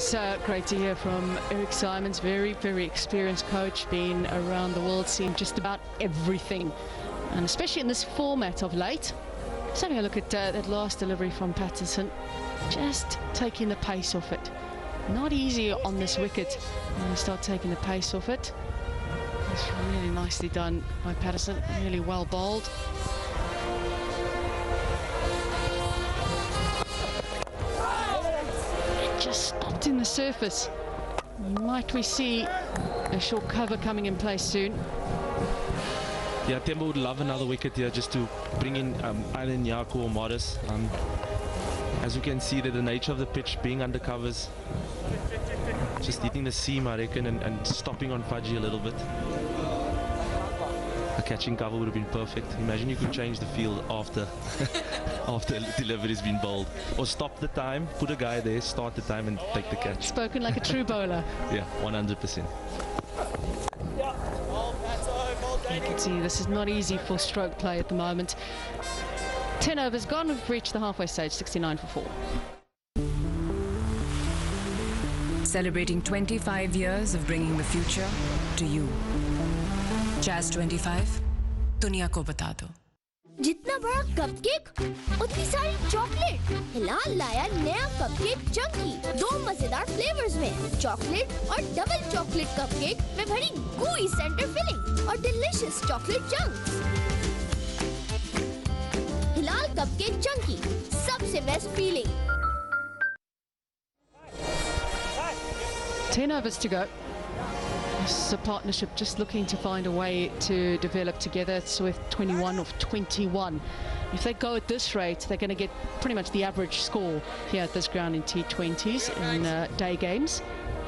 Always great to hear from Eric Simons, very, very experienced coach, been around the world, seen just about everything, and especially in this format of late. Just having a look at that last delivery from Patterson, just taking the pace off it. Not easy on this wicket when you start taking the pace off it. It's really nicely done by Patterson, really well bowled. Just stopped in the surface. Might we see a short cover coming in place soon? Yeah, Temba would love another wicket here just to bring in either Nyako or Morris. As you can see, the nature of the pitch being under covers, just hitting the seam, I reckon, and stopping on Fudgy a little bit. A catching cover would have been perfect. Imagine you could change the field after after delivery's been bowled, or stop the time, put a guy there, start the time, and take the catch. Spoken like a true bowler. Yeah, 100%. You can see this is not easy for stroke play at the moment. 10 overs gone, we've reached the halfway stage, 69 for 4. Celebrating 25 years of bringing the future to you. Jazz 25, दुनिया को बता दो. जितना बड़ा cupcake उतनी सारी chocolate. हिलाल लाया नया कपकेक चंकी, 2 मजेदार फ्लेवर्स में, चॉकलेट और डबल चॉकलेट कपकेक में भरी gooey सेंटर फिलिंग और डिलीशियस चॉकलेट चंक्स. हिलाल कपकेक चंकी, सबसे best feeling. 10 overs to go. This is a partnership just looking to find a way to develop together. It's with 21 of 21. If they go at this rate, they're going to get pretty much the average score here at this ground in T20s in day games.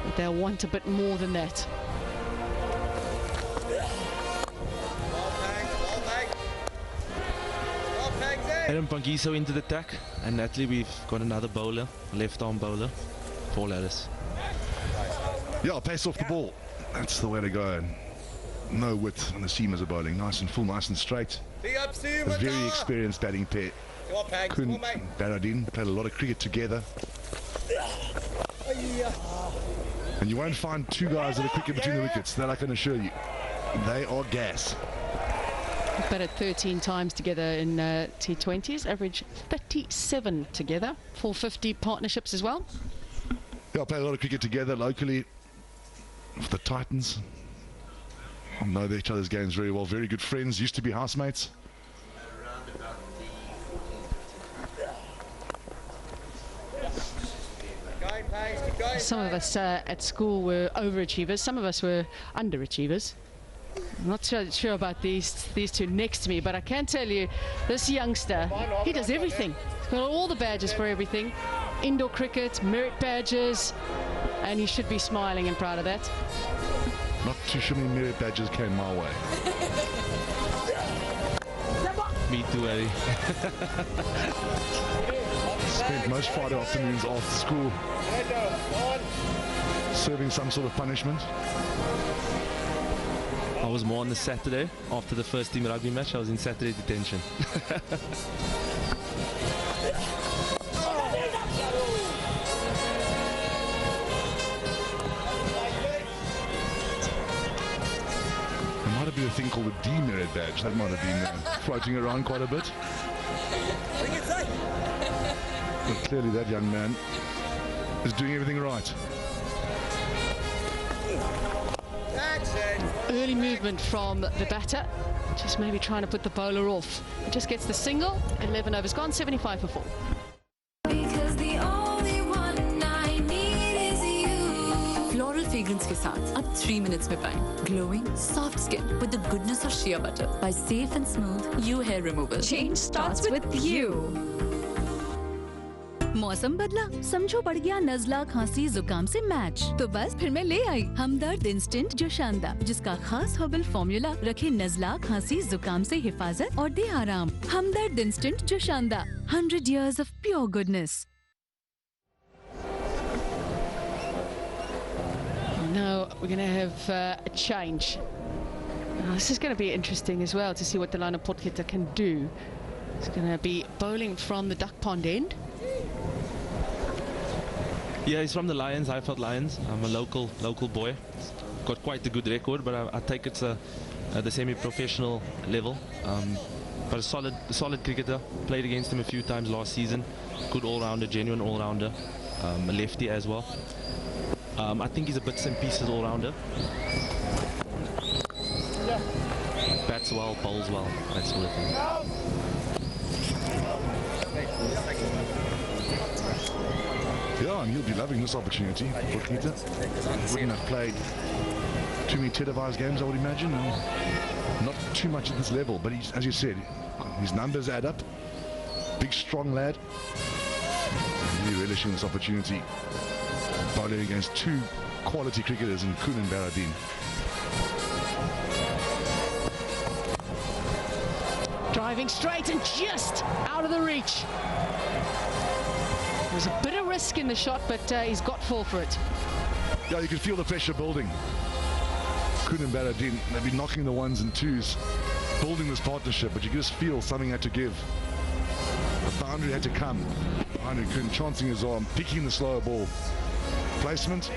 But they'll want a bit more than that. Adam Pangiso into the attack, and naturally we've got another bowler, left-arm bowler, Paul Ellis. Yeah, pace off the ball. That's the way to go. No width on the seamers are bowling. Nice and full, nice and straight. A very experienced batting pair. Kun and Baradin played a lot of cricket together. And you won't find two guys that are cricket between the wickets, that I can assure you. They are gas. Batted 13 times together in T20s, average 37 together. 450 partnerships as well. Yeah, played a lot of cricket together locally. With the Titans, know each other's games very well. Very good friends, used to be housemates. Some of us at school were overachievers, some of us were underachievers. I'm not sure about these two next to me, but I can tell you, this youngster, he does everything. He's got all the badges for everything. Indoor cricket, merit badges, and he should be smiling and proud of that. Not too sure many merit badges came my way. Me too, Eddie. Spent most Friday afternoons after school serving some sort of punishment. I was more on the Saturday after the first team rugby match. I was in Saturday detention. There might have been a thing called a demerit badge. That might have been floating around quite a bit. But clearly that young man is doing everything right. Early movement from the batter, just maybe trying to put the bowler off. It just gets the single, 11 overs gone, 75 for 4. Because the only one I need is you. Floral fragrance के साथ अब 3 minutes में पाएं. Glowing, soft skin with the goodness of shea butter by Safe and Smooth You Hair Removal. Change starts with you. मौसम बदला, समझो बढ़ गया नजला खांसी जुकाम से मैच, तो बस फिर मैं ले आई हमदर्द इंस्टेंट जो शानदा, जिसका खास हर्बल फॉर्मूला रखे नजला खांसी जुकाम से हिफाजत और दे आराम. हमदर्द इंस्टेंट जो शानदा, 100 years of pure goodness. Now we're going to have a change. This is going to be interesting as well to see what Delano Potgieter can do. It's going to be bowling from the duck pond end. Yeah, he's from the Lions, Highveld Lions. I'm a local boy. Got quite a good record, but I take it's the semi-professional level. But a solid cricketer. Played against him a few times last season. Good all-rounder, genuine all-rounder. A lefty as well. I think he's a bits and pieces all-rounder. Bats well, bowls well, that sort of thing. Yeah, and he'll be loving this opportunity for Peter. Wouldn't have played too many televised games, I would imagine, and not too much at this level. But he's, as you said, his numbers add up. Big, strong lad. And really relishing this opportunity. Bowling against two quality cricketers in Kun and Baradin. Driving straight and just out of the reach. There's a bit of risk in the shot, but he's got full for it. Yeah, you can feel the pressure building. Kun and Baradin, they've been knocking the ones and twos, building this partnership, but you can just feel something had to give. The boundary had to come. Heinu Kun chancing his arm, picking the slower ball. Placement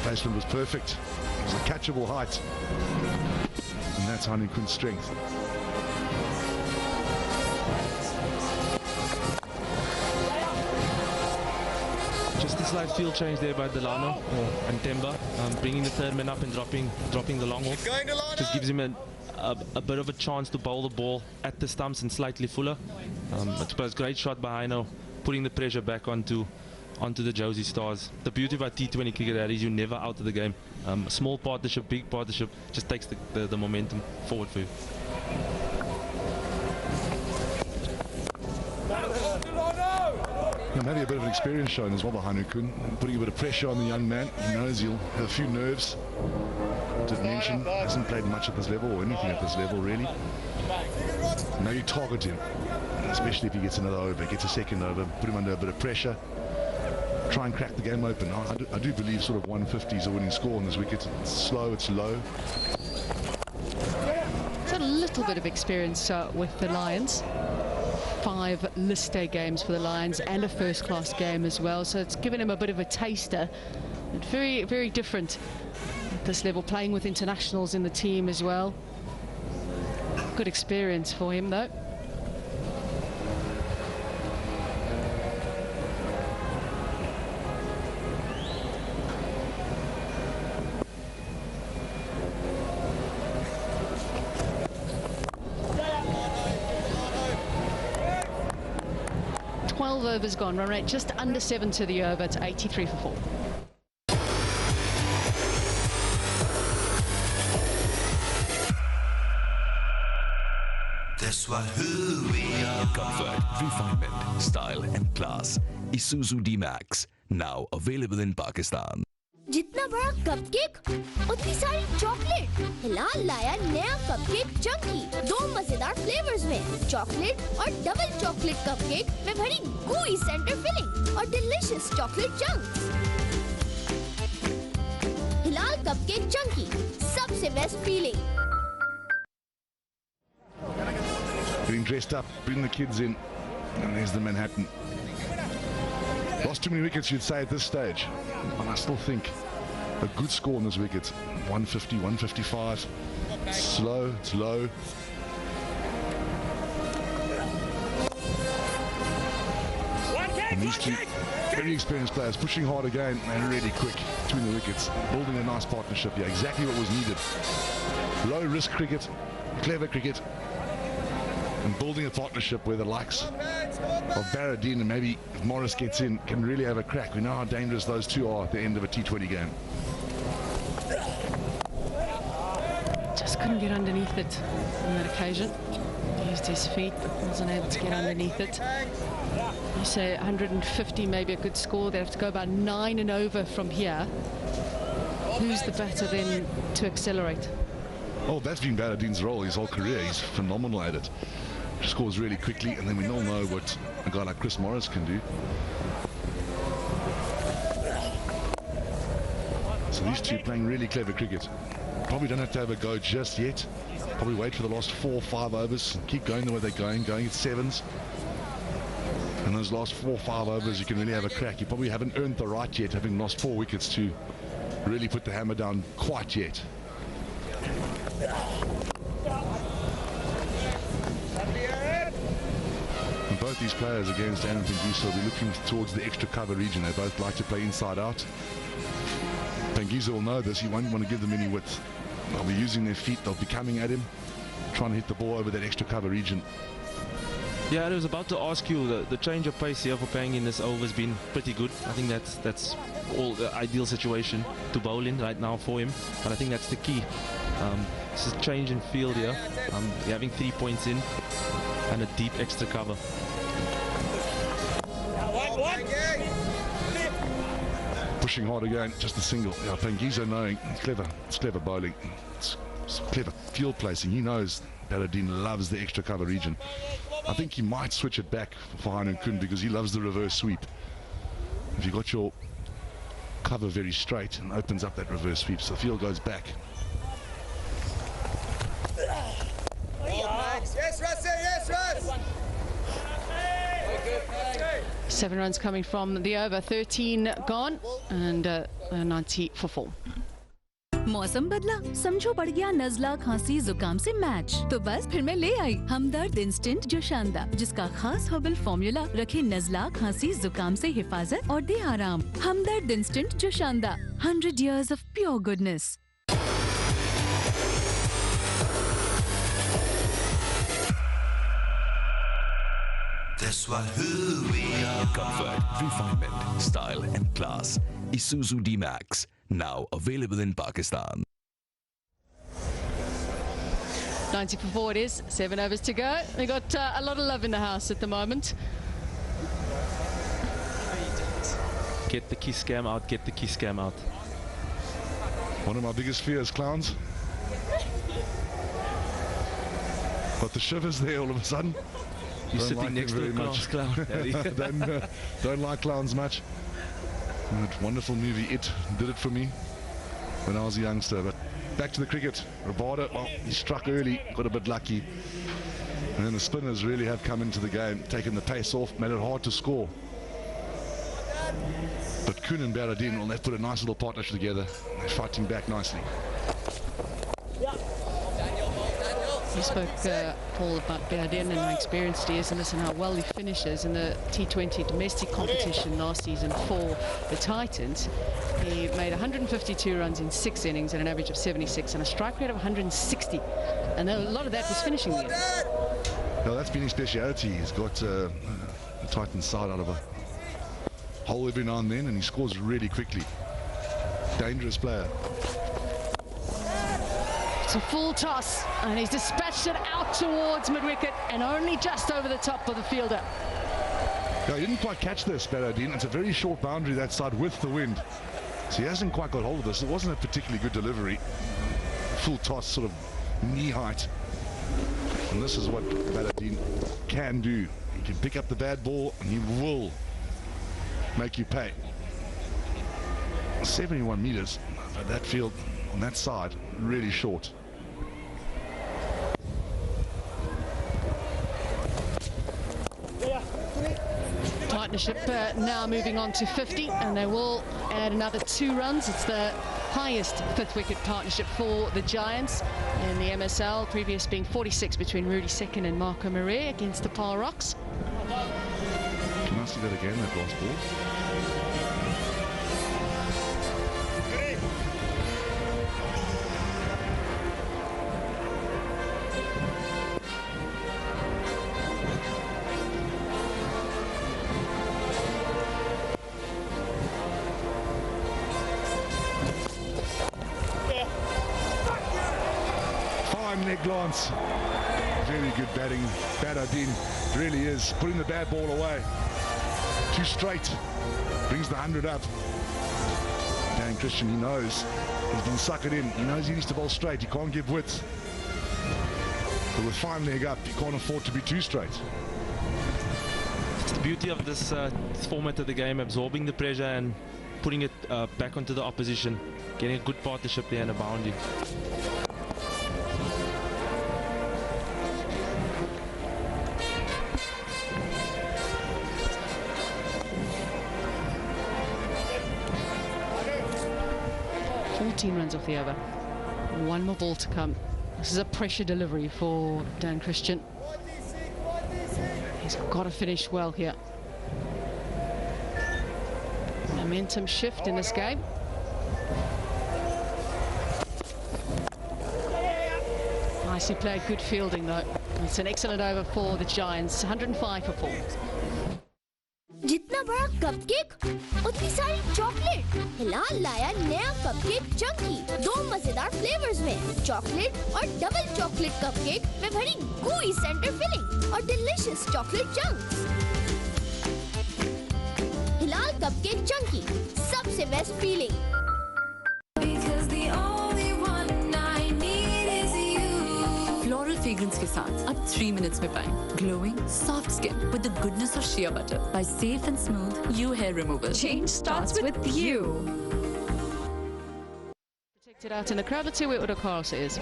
was perfect. It was a catchable height. And that's Heinu Kun's strength. Just a slight field change there by Delano and Temba, bringing the third man up and dropping the long off. Just gives him a bit of a chance to bowl the ball at the stumps and slightly fuller. But it's a great shot by Heino, putting the pressure back onto the Josie Stars. The beauty about T20 cricket is you're never out of the game. Small partnership, big partnership, just takes the momentum forward for you. Yeah, maybe a bit of an experience shown as well by Heinu Kun, putting a bit of pressure on the young man. He knows he'll have a few nerves. Did mention, hasn't played much at this level or anything at this level really. Now you target him, especially if he gets another over, gets a second over, put him under a bit of pressure. Try and crack the game open. I do believe sort of 150 is a winning score on this wicket. It's slow, it's low. It's a little bit of experience with the Lions. 5 list day games for the Lions and a first-class game as well, so it's given him a bit of a taster. But very, very different at this level, playing with internationals in the team as well. Good experience for him though. Overs gone, run rate just under 7 to the over. It's 83 for 4. That's what who we are. Comfort, refinement, style and class. Isuzu D-Max, now available in Pakistan. जितना बड़ा cupcake उतनी सारी chocolate. हिलाल लाया नया cupcake Chunky 2 मजेदार flavours में, chocolate और double chocolate cupcake में भरी gooey सेंटर फिलिंग और डिलीशियस चॉकलेट चंक्स। हिलाल कपकेक चंकी, सबसे best feeling. Getting dressed up, bring the kids in, and there's the Manhattan. Lost too many wickets, you'd say, at this stage. And I still think a good score on this wicket. 150, 155. Slow, it's low. And these two very experienced players pushing hard again and really quick between the wickets. Building a nice partnership here, exactly what was needed. Low risk cricket, clever cricket. And building a partnership where the likes of Baradin and maybe if Morris gets in can really have a crack. We know how dangerous those two are at the end of a T20 game. Just couldn't get underneath it on that occasion. Used his feet but wasn't able to get underneath it. You say 150 maybe a good score. They have to go about 9 and over from here. Who's the batter then to accelerate? Oh, that's been Baradin's role his whole career. He's phenomenal at it. Scores really quickly, and then we all know what a guy like Chris Morris can do. So these two playing really clever cricket. Probably don't have to have a go just yet. Probably wait for the last 4 or 5 overs and keep going the way they're going at 7s. In those last 4 or 5 overs, you can really have a crack. You probably haven't earned the right yet, having lost 4 wickets, to really put the hammer down quite yet. And both these players against Aaron Pangiso will be looking towards the extra cover region. They both like to play inside out. Pangiso will know this. He won't want to give them any width. They'll be using their feet. They'll be coming at him, trying to hit the ball over that extra cover region. Yeah, I was about to ask you, the change of pace here for Pang in this over has been pretty good. I think that's all the ideal situation to bowl in right now for him, and I think that's the key. It's a change in field here. You're having 3 points in and a deep extra cover. Pushing hard again, just a single. Yeah, Pangiso knowing, it's clever bowling. It's clever field placing. He knows Baradin loves the extra cover region. I think he might switch it back for Hainan Kun because he loves the reverse sweep. If you got your cover very straight and opens up that reverse sweep, so the field goes back. Yes, Russ, yes, Russ. 7 runs coming from the over, 13 gone, and 90 for 4. मौसम बदला, समझो बढ़ गया नजला खांसी जुकाम से match, तो बस फिर मैं ले आई हमदर्द इंस्टेंट जो शानदा, जिसका खास हर्बल फॉर्मूला रखे नजला खांसी जुकाम से हिफाजत और दे आराम। हमदर्द इंस्टेंट जो शानदा, 100 years of pure goodness. That's what who we are. Comfort, refinement, style and class. Isuzu D-Max. Now available in Pakistan. 90 for 4 it is, 7 overs to go. We got a lot of love in the house at the moment. Get the key scam out, get the key scam out. One of my biggest fears, clowns. Got the shivers there all of a sudden. You're sitting like next to a glass clown. don't like clowns much. That wonderful movie It did it for me when I was a youngster. But back to the cricket. Rabada, well, he struck early, got a bit lucky, and then the spinners really have come into the game, taken the pace off, made it hard to score. But Kun and Baradin, well, they've put a nice little partnership together. They're fighting back nicely. We spoke, Paul, about Baradin and how experienced he is in this and how well he finishes in the T20 domestic competition last season for the Titans. He made 152 runs in 6 innings at an average of 76 and a strike rate of 160. And a lot of that was finishing the innings. Well, that's been his speciality. He's got the Titans side out of a hole every now and then, and he scores really quickly. Dangerous player. It's a full toss, and he's dispatched it out towards mid-wicket and only just over the top of the fielder. No, he didn't quite catch this, Baradin. It's a very short boundary that side with the wind. So he hasn't quite got hold of this. It wasn't a particularly good delivery. Full toss, sort of knee height. And this is what Baradin can do. He can pick up the bad ball, and he will make you pay. 71 meters, but that field on that side, really short. Partnership now moving on to 50, and they will add another 2 runs. It's the highest 5th wicket partnership for the Giants in the MSL, previous being 46 between Rudy Second and Marco Marais against the Pile Rocks. Can I see that again, that last ball? Leg glance. Very good batting. Baradin really is putting the bad ball away. Too straight. Brings the 100 up. Dan Christian, he knows he's been suckered in. He knows he needs to bowl straight. He can't give width. But with fine leg up, he can't afford to be too straight. It's the beauty of this format of the game, absorbing the pressure and putting it back onto the opposition. Getting a good partnership there and a boundary. 14 runs off the over. One more ball to come. This is a pressure delivery for Dan Christian. He's got to finish well here. Momentum shift in this game. Nicely played, good fielding though. It's an excellent over for the Giants. 105 for 4. जितना बड़ा cupcake उतनी सारी chocolate. हिलाल लाया नया cupcake Chunky 2 मजेदार flavours में, chocolate और double chocolate cupcake में भरी gooey सेंटर फिलिंग और डिलीशियस चॉकलेट चंक्स। हिलाल कपकेक चंकी, सबसे बेस्ट फीलिंग। फ्लोरल फ्रेग्रेंस के साथ अब 3 मिनट्स में पाएं glowing soft skin with the goodness of shea butter by safe and smooth you hair removal. Change starts with you. Protected out in the crowd. Let's see what Carlos is.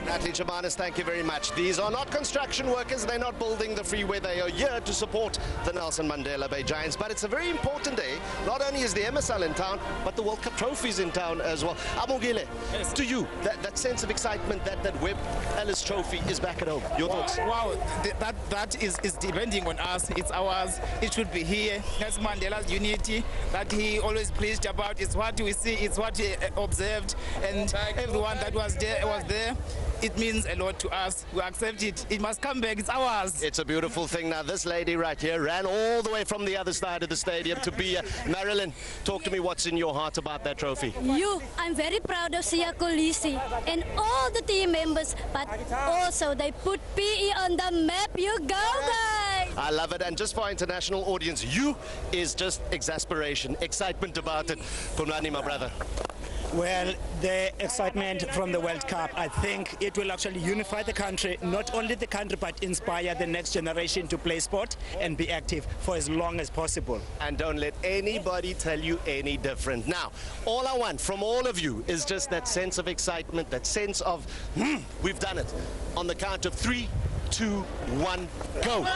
Natalie Chamanis, thank you very much. These are not construction workers. They're not building the freeway. They are here to support the Nelson Mandela Bay Giants. But it's a very important day. Not only is the MSL in town, but the World Cup trophies in town as well. Amogile, to you, that sense of excitement, that Webb Ellis trophy is back at home. Your thoughts? Wow, that is depending on us. It's ours. It should be here. That's Mandela's unity that he always preached about. It's what we see. It's what he observed. And everyone that was there. It means a lot to us. We accept it. It must come back. It's ours. It's a beautiful thing. Now, this lady right here ran all the way from the other side of the stadium to be here. Marilyn, talk to me. What's in your heart about that trophy? I'm very proud of Siya Kolisi and all the team members, but also they put PE on the map. You go, guys! I love it. And just for our international audience, you is just exasperation, excitement about it. Kumlani, my brother. Well, the excitement from the World Cup, I think it will actually unify the country, not only the country, but inspire the next generation to play sport and be active for as long as possible. And don't let anybody tell you any different. Now, all I want from all of you is just that sense of excitement, that sense of, we've done it. On the count of 3, 2, 1, go.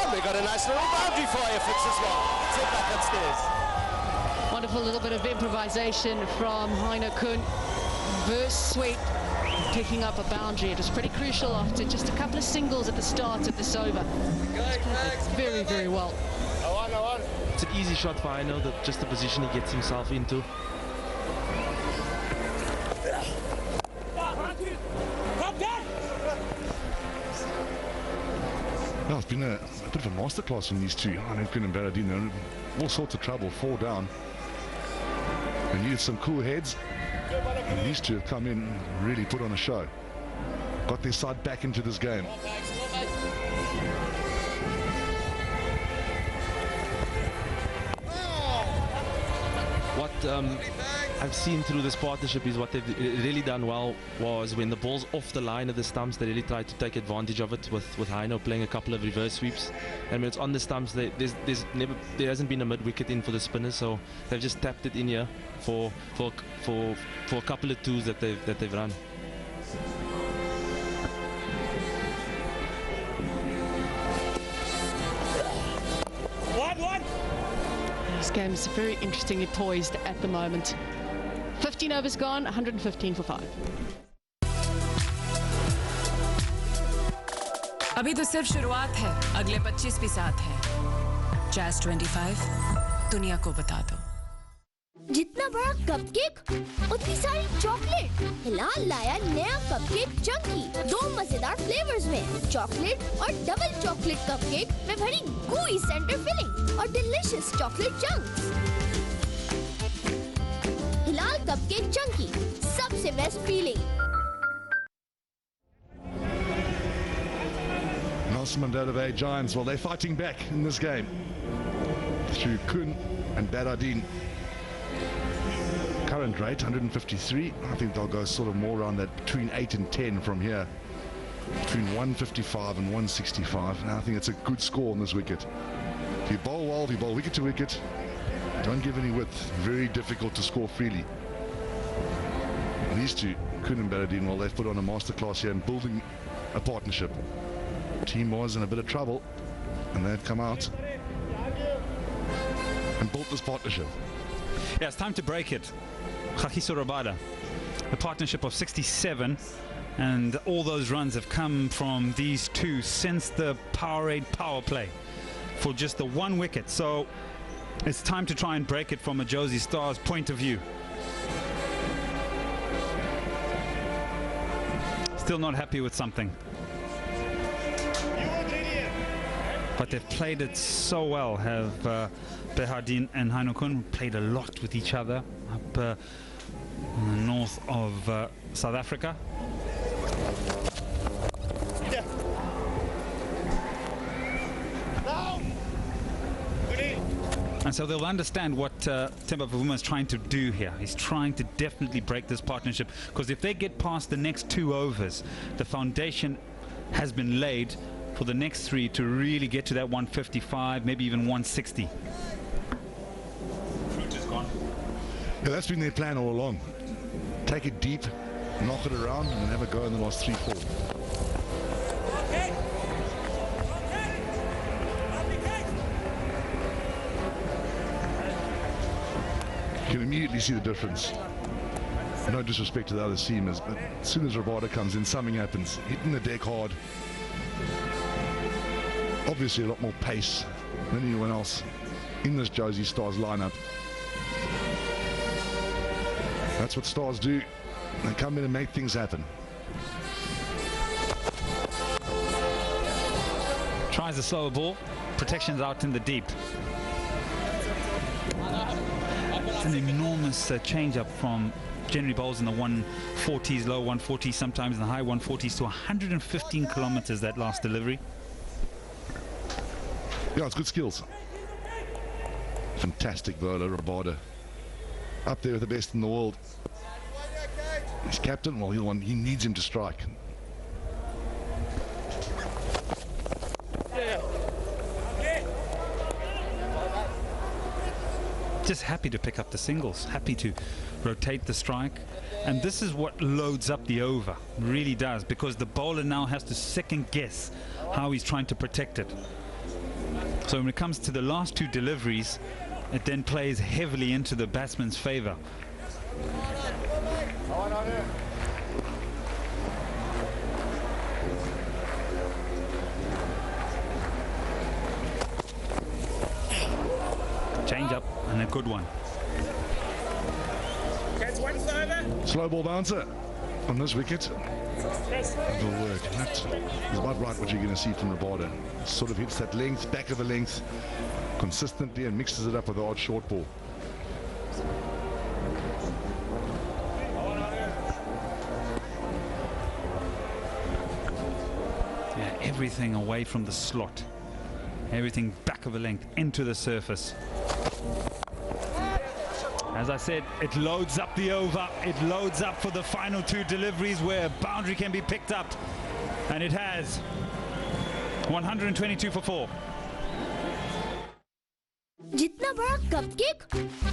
And we got a nice little boundary for you, Fitz, as well. Take back upstairs. Wonderful little bit of improvisation from Heino Kuhn. Very sweet, picking up a boundary. It was pretty crucial after just a couple of singles at the start of this over. Very, very well. It's an easy shot for Heino, just the position he gets himself into. Well, it's been a bit of a masterclass from these two. Heino Kuhn and Baradine. They're in all sorts of trouble, 4 down. They needed some cool heads. And these two have come in and really put on a show. Got their side back into this game. What I've seen through this partnership is what they've really done well was when the ball's off the line of the stumps, they really tried to take advantage of it with Heino playing a couple of reverse sweeps. And when it's on the stumps, there hasn't been a mid-wicket in for the spinners, so they've just tapped it in here for a couple of twos that they've run. This game is very interestingly poised at the moment. 15 overs gone, 115 for 5. अभी तो सिर्फ शुरुआत है, अगले 25 भी साथ है। Jazz 25 दुनिया को बता दो। जितना बड़ा कपकेक उतनी सारी चॉकलेट। हिलाल लाया नया कपकेक चंकी 2 मजेदार फ्लेवर्स में, चॉकलेट और डबल चॉकलेट कपकेक में भरी gooey सेंटर फिलिंग और डिलीशियस चॉकलेट चंक्स। हिलाल कपकेक चंकी, सबसे best feeling. Nelson Mandela Bay Giants, well, they're fighting back in this game through Kuhn and Baradine. Current rate 153. I think they'll go sort of more around that between 8 and 10 from here, between 155 and 165. And I think it's a good score on this wicket. If you bowl well, if you bowl wicket to wicket, don't give any width. Very difficult to score freely. And these two, Kuhn and Baradine, well, they've put on a masterclass here in building a partnership. Team was in a bit of trouble, and they've come out. and built this partnership. Yeah, it's time to break it. Khakiso Rabada, a partnership of 67, and all those runs have come from these two since the Powerade power play for just the one wicket. So it's time to try and break it from a Josie Stars point of view. Still not happy with something. But they've played it so well, have Behardien and Hainukun played a lot with each other up in the north of South Africa. Yeah. And so they'll understand what Temba Bavuma is trying to do here. He's trying to definitely break this partnership, because if they get past the next 2 overs, the foundation has been laid for the next 3 to really get to that 155, maybe even 160. Yeah, that's been their plan all along. Take it deep, knock it around, and have a go in the last 3-4. You can immediately see the difference. No disrespect to the other seamers, but as soon as Rabada comes in, something happens. Hitting the deck hard. Obviously a lot more pace than anyone else in this Josie Stars lineup. That's what Stars do. They come in and make things happen. Tries a slower ball. Protection's out in the deep. It's an enormous change-up from generally bowls in the 140s, low 140s, sometimes in the high 140s, to 115 kilometers that last delivery. Yeah, it's good skills. Fantastic bowler, Rabada. Up there with the best in the world. He's captain, well, he needs him to strike. Just happy to pick up the singles, happy to rotate the strike, and this is what loads up the over, really does, because the bowler now has to second guess how he's trying to protect it. So when it comes to the last 2 deliveries, it then plays heavily into the batsman's favor. Change up and a good one. Slow ball bouncer on this wicket. It'll work. That is about right what you're going to see from Rabada. Sort of hits that length, back of the length, consistently, and mixes it up with the odd short ball. Yeah, everything away from the slot. Everything back of a length into the surface. As I said, it loads up the over. It loads up for the final 2 deliveries where a boundary can be picked up. And it has. 122 for 4. जितना बड़ा cupcake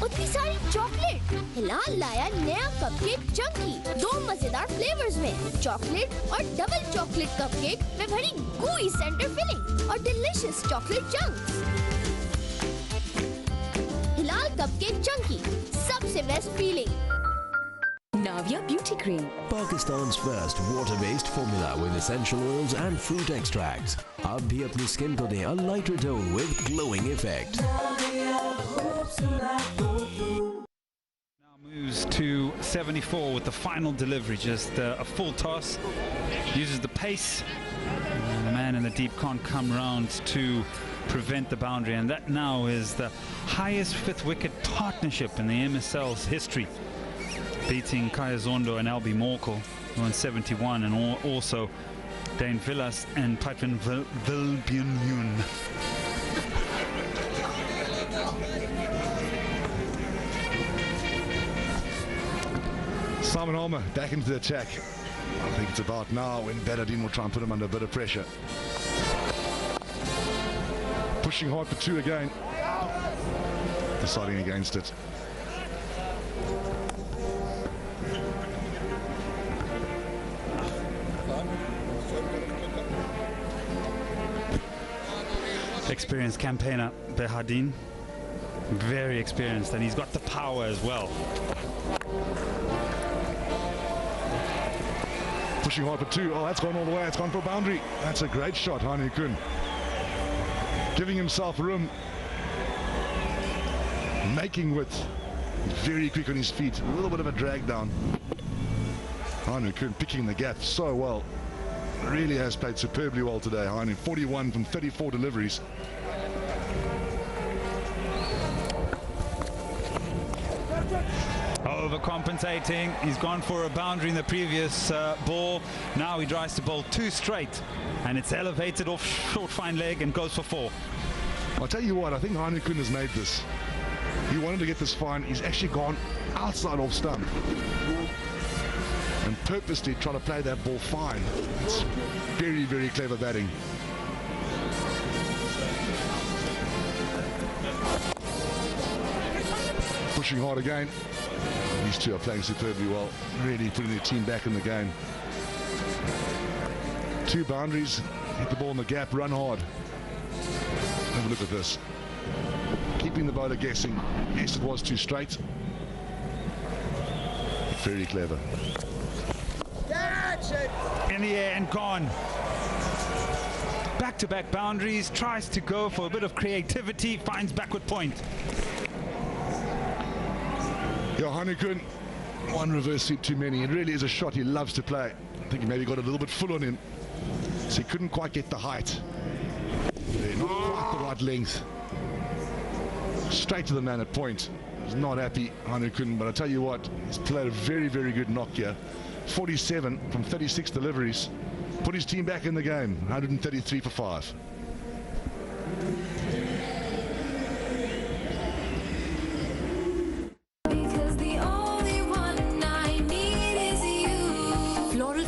उतनी सारी chocolate. हिलाल लाया नया cupcake Chunky 2 मजेदार flavours में, chocolate और double chocolate cupcake में भरी gooey सेंटर फिलिंग और डिलीशियस चॉकलेट चंक्स। हिलाल कपकेक चंकी, सबसे best feeling. Navia Beauty Cream, Pakistan's first water-based formula with essential oils and fruit extracts. आप भी अपनी skin को दें a lighter tone with glowing effect. Now moves to 74 with the final delivery, just a full toss. Uses the pace. And the man in the deep can't come round to prevent the boundary, and that now is the highest 5th wicket partnership in the MSL's history, beating Kaya Zondo and Albie Morkel on 71, and also Dane Villas and Paitrin Vilbjörn. Simon Holmer back into the attack. I think it's about now when Behardien will try and put him under a bit of pressure. Pushing hard for 2 again. Deciding against it. Experienced campaigner Behardien. Very experienced, and he's got the power as well. Pushing hard for 2. Oh, that's gone all the way. It's gone for a boundary. That's a great shot, Hani Kun. Giving himself room. Making width. Very quick on his feet. A little bit of a drag down. Hani Kun picking the gap so well. Really has played superbly well today. Hani 41 from 34 deliveries. Overcompensating. He's gone for a boundary in the previous ball. Now he tries to bowl 2 straight, and it's elevated off short fine leg and goes for 4. I'll tell you what, I think Hani Kun has made this. He wanted to get this fine. He's actually gone outside off stump and purposely trying to play that ball fine. It's very, very clever batting. Pushing hard again. These two are playing superbly well, really putting their team back in the game. 2 boundaries, hit the ball in the gap, run hard. Have a look at this. Keeping the bowler guessing. Yes, it was 2 straight. Very clever. In the air and gone. Back-to-back boundaries, tries to go for a bit of creativity, finds backward point. Yeah, Hani Kun, 1 reverse sweep too many. It really is a shot he loves to play. I think he maybe got a little bit full on him, so he couldn't quite get the height. Not quite the right length. Straight to the man at point. He's not happy, Hani Kun, but I tell you what, he's played a very, very good knock here. 47 from 36 deliveries. Put his team back in the game. 133 for 5.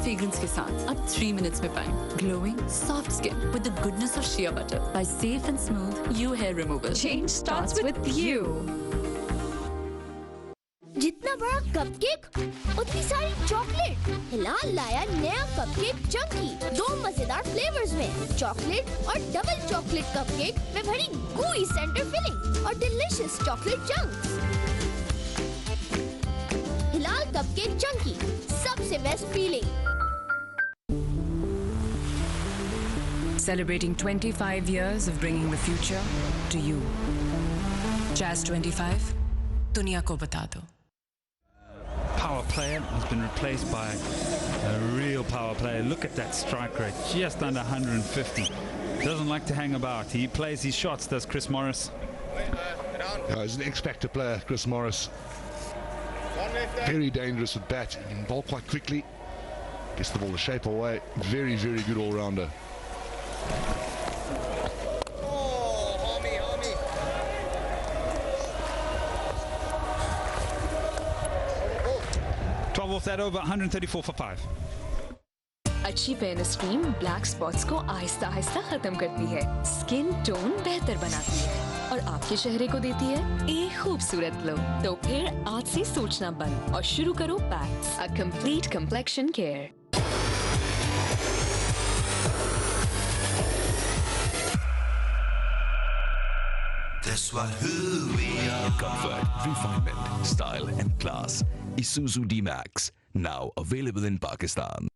Fragrance के साथ अब 3 minutes में पाएं glowing soft skin with the goodness of shea butter by safe and smooth you hair removal. Change starts with you. जितना बड़ा cupcake उतनी सारी chocolate. हिलाल लाया नया कपकेक चंकी 2 मजेदार फ्लेवर्स में, चॉकलेट और डबल चॉकलेट कपकेक में भरी gooey सेंटर फिलिंग और डिलीशियस चॉकलेट चंक्स। हिलाल कपकेक चंकी, सबसे best feeling. Celebrating 25 years of bringing the future to you. Jazz 25, दुनिया को बता दो. Power player has been replaced by a real power player. Look at that strike rate, just under 150. Doesn't like to hang about. He plays his shots, does Chris Morris. Yeah, he's an X-factor player, Chris Morris. Very dangerous with bat. He can bowl quite quickly. Gets the ball to shape away. Very, very good all-rounder. Off that over, 134 for 5. अच्छी fairness cream black spots को आहिस्ता आहिस्ता खत्म करती है, skin tone बेहतर बनाती है और आपके चेहरे को देती है एक खूबसूरत ग्लो। तो फिर आज से सोचना बंद और शुरू करो PACS, a complete complexion care. That's what who we are. Comfort, refinement, style and class. Isuzu D-Max, now available in Pakistan.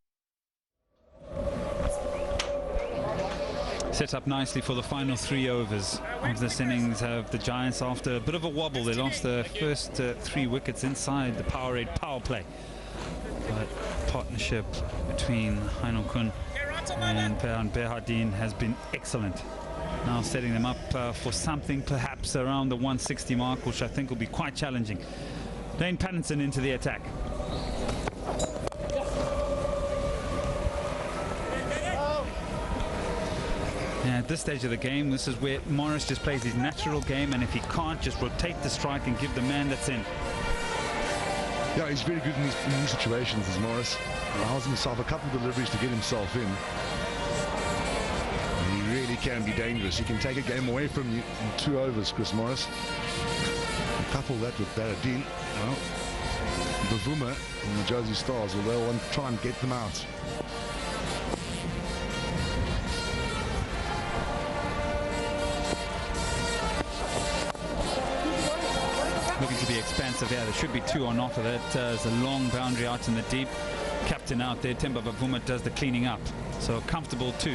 Set up nicely for the final 3 overs of this innings. Have the Giants, after a bit of a wobble, they lost the first 3 wickets inside the Powerade power play. But partnership between Hani Kun and Behardine has been excellent. Now setting them up for something perhaps around the 160 mark, which I think will be quite challenging. Dane Pattinson into the attack. And at this stage of the game, this is where Morris just plays his natural game, and if he can't, just rotate the strike and give the man that's in. Yeah, he's very good in these situations, as Morris. Allows himself a couple of deliveries to get himself in. And he really can be dangerous. He can take a game away from you in 2 overs, Chris Morris. And couple that with Behardine. Well, the Vuma and the Josie Stars will want to try and get them out. looking to be expansive here. There should be 2 on offer. That is a long boundary out in the deep. Captain out there. Temba Bavuma does the cleaning up. So comfortable 2.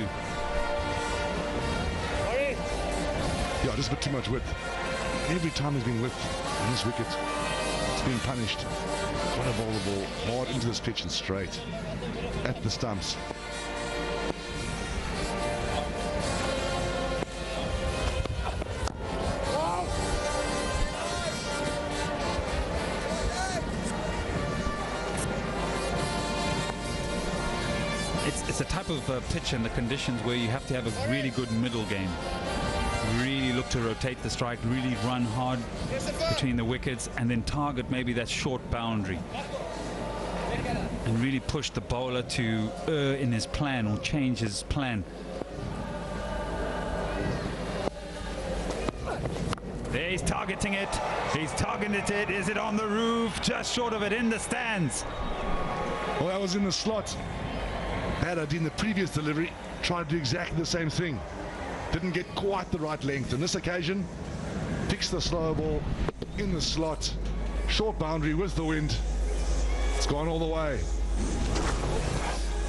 Yeah, just a bit too much width. Every time there's been width on this wicket, it's being punished. Got to bowl the ball hard into this pitch and straight at the stumps. It's a type of pitch and the conditions where you have to have a really good middle game. Really look to rotate the strike, really run hard between the wickets, and then target maybe that short boundary. And really push the bowler to err in his plan or change his plan. There, he's targeting it. He's targeted it. Is it on the roof? Just short of it, in the stands. Well, that was in the slot. Baradin, the previous delivery, tried to do exactly the same thing. Didn't get quite the right length. On this occasion, picks the slow ball in the slot. Short boundary with the wind. It's gone all the way.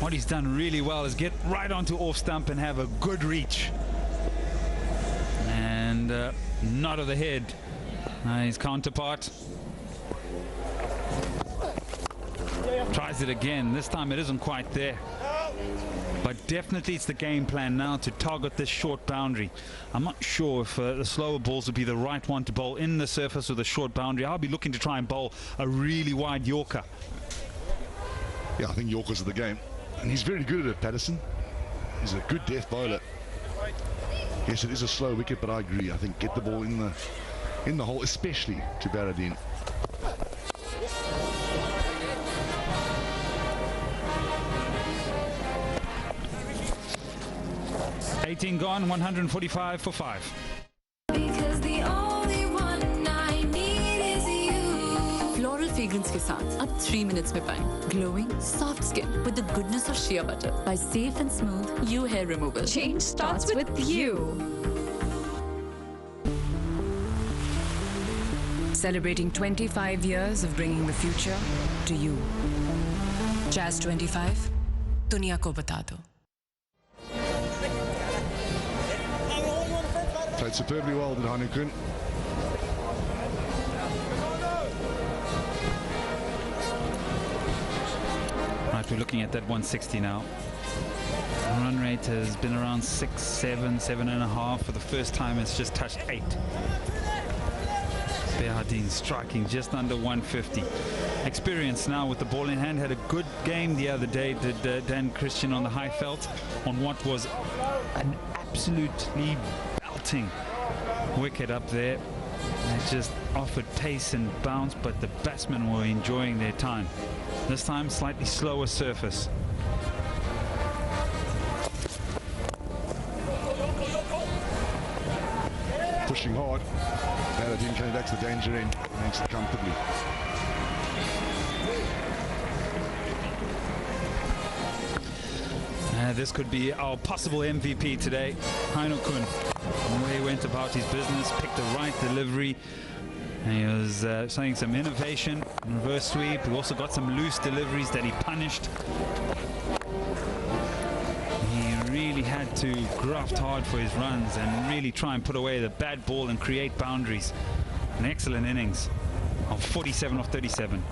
What he's done really well is get right onto off stump and have a good reach. And nod of the head. His counterpart tries it again. This time it isn't quite there. But definitely it's the game plan now to target this short boundary. I'm not sure if the slower balls would be the right one to bowl in the surface with a short boundary. I'll be looking to try and bowl a really wide Yorker. Yeah, I think Yorkers are the game. And he's very good at it, Patterson. He's a good death bowler. Yes, it is a slow wicket, but I agree. I think get the ball in the hole, especially to Baradin. Gone, 145 for 5. Because the only one I need is you. Floral fragrance के साथ अब 3 minutes में पाएं glowing soft skin with the goodness of shea butter by safe and smooth you hair removal. Change starts with you. Celebrating 25 years of bringing the future to you. Jazz 25, दुनिया को बता दो. Played superbly well, did Hanukun. Right, we're looking at that 160 now. The run rate has been around 6, 7, 7.5. For the first time, it's just touched 8. Behardine striking just under 150. Experience now with the ball in hand. Had a good game the other day, did Dan Christian on the high felt on what was an absolutely belting wicket up there. It just offered pace and bounce, but the batsmen were enjoying their time. This time, slightly slower surface. Pushing hard. Baradin coming back to the danger end. Makes it comfortably. This could be our possible MVP today. Heino Kun. The way he went about his business, picked the right delivery. And he was showing some innovation, reverse sweep. He also got some loose deliveries that he punished. He really had to graft hard for his runs and really try and put away the bad ball and create boundaries. An excellent innings of 47 off 37.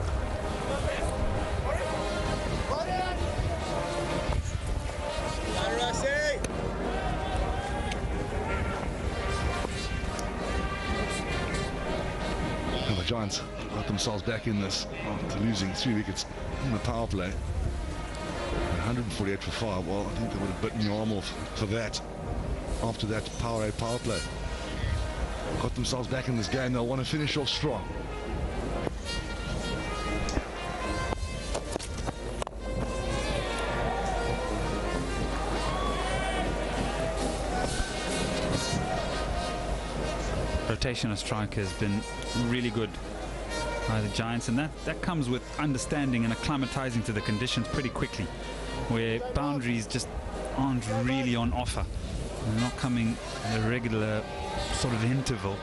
The Giants got themselves back in this after losing 3 wickets in the power play. 148 for 5. Well, I think they would have bitten your arm off for that after that power play. Got themselves back in this game. They'll want to finish off strong. Rotation of strike has been really good by the Giants, and that comes with understanding and acclimatizing to the conditions pretty quickly, where boundaries just aren't really on offer. They're not coming at a regular sort of interval.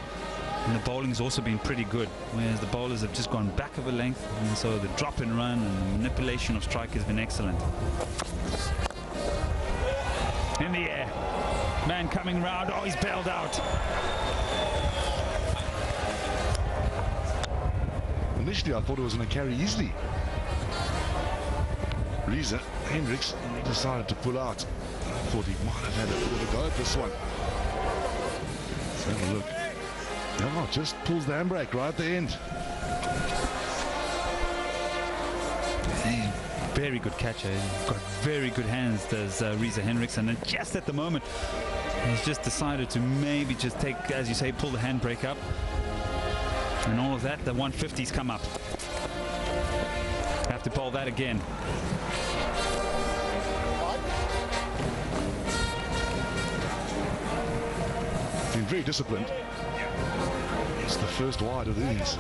And the bowling's also been pretty good, whereas the bowlers have just gone back of a length, and so the drop and run and the manipulation of strike has been excellent. In the air, man coming round. Oh, he's bailed out. Initially, I thought it was going to carry easily. Reza Hendricks decided to pull out. I thought he might have had a bit of a go at this one. Let's have a look. No, just pulls the handbrake right at the end. Very good catcher. He's got very good hands, does Reza Hendricks, and just at the moment, he's just decided to maybe just take, as you say, pull the handbrake up. And all of that, the 150s come up. Have to bowl that again. Been very disciplined. It's the first wide of the innings.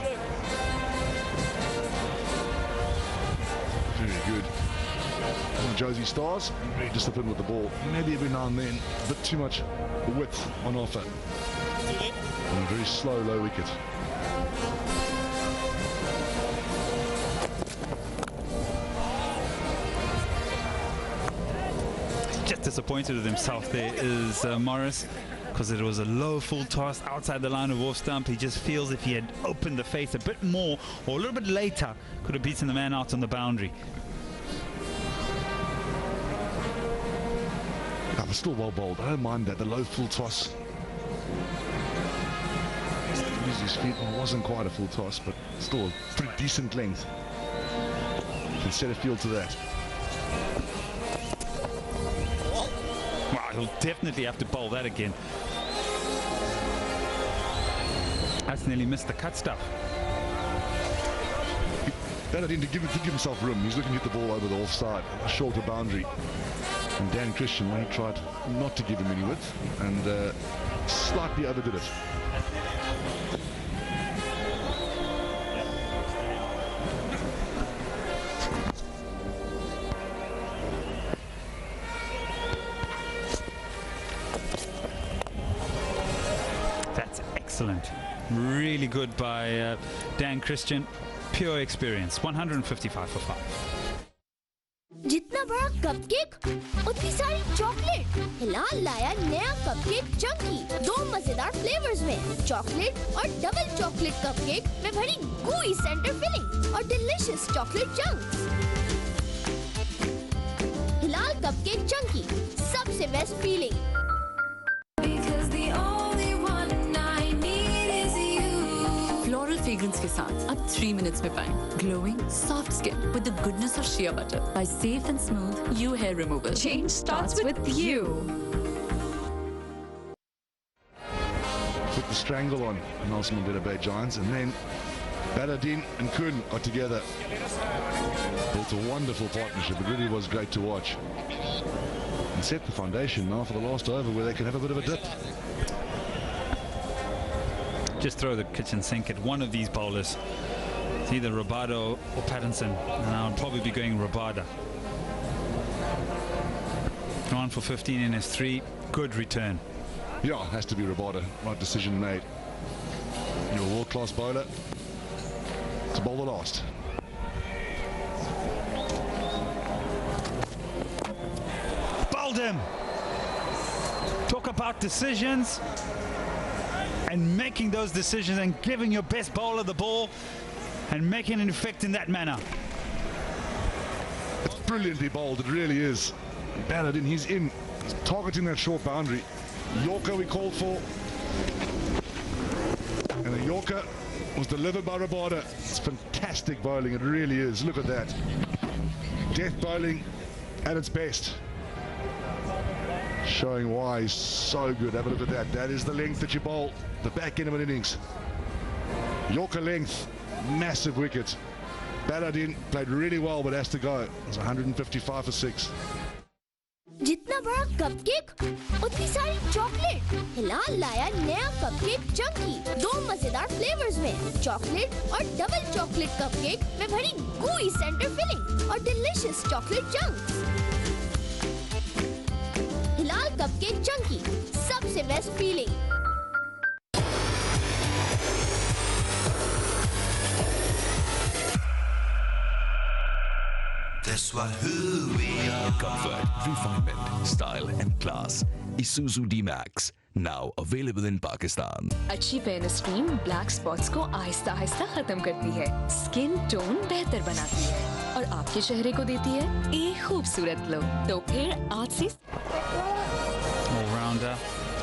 Very good. And Josie Stars, very disciplined with the ball. Maybe every now and then, a bit too much width on offer. And a very slow, low wicket. Just disappointed with himself there is Morris, because it was a low full toss outside the line of off stump. He just feels if he had opened the face a bit more or a little bit later, could have beaten the man out on the boundary. That was still well bowled. I don't mind that, the low full toss. Used his feet. Well, it wasn't quite a full toss, but still a pretty decent length. You can set a field to that. Wow, he'll definitely have to bowl that again. That's nearly missed the cut stuff. That to give himself room. He's looking at the ball over the offside, a shorter boundary. And Dan Christian, he tried not to give him any width and slightly overdid it. That's excellent. Really good by Dan Christian. Pure experience. 155 for 5. जितना बड़ा cupcake उतनी सारी chocolate. हिलाल लाया नया cupcake Chunky 2 मजेदार flavours में, chocolate और double chocolate cupcake में भरी gooey सेंटर फिलिंग और डिलीशियस चॉकलेट चंक्स। हिलाल कपकेक चंकी, सबसे बेस्ट फीलिंग। Fragrance के साथ अब 3 minutes में पाएं glowing soft skin with the goodness of shea butter by safe and smooth you hair removal. Change starts with you. Put the strangle on Nelson Mandela Bay Giants, and then Baladin and Kun are together. Built a wonderful partnership. It really was great to watch. And set the foundation now for the last over where they can have a bit of a dip. Just throw the kitchen sink at one of these bowlers. It's either Rabada or Pattinson, and I'll probably be going Rabada. 1 for 15 in his 3. Good return. Yeah, has to be Rabada. Right decision made. You're a world-class bowler. To bowl the last. Bowled him. Talk about decisions. And making those decisions and giving your best bowler the ball and making an effect in that manner. It's brilliantly bowled, it really is. Baladin, he's in. He's targeting that short boundary. Yorker we called for. And the Yorker was delivered by Rabada. It's fantastic bowling, it really is. Look at that. Death bowling at its best. Showing why he's so good. Have a look at that. That is the length that you bowl. The back end of an innings. Yorker length. Massive wicket. Baladin played really well, but has to go. It's 155 for 6. जितना बड़ा cupcake उतनी सारी chocolate. हिलाल लाया नया cupcake Chunky 2 मजेदार flavours में, chocolate और double chocolate cupcake में भरी gooey सेंटर फिलिंग और डिलीशियस चॉकलेट चंक्स। हिलाल कपकेक चंकी, सबसे best feeling. That's what who we are. Comfort, refinement, style and class. Isuzu D-Max. Now available in Pakistan. अच्छी fairness cream black spots को आहिस्ता आहिस्ता खत्म करती है, skin tone बेहतर बनाती है और आपके चेहरे को देती है एक खूबसूरत ग्लो। तो फिर आज से all-rounder.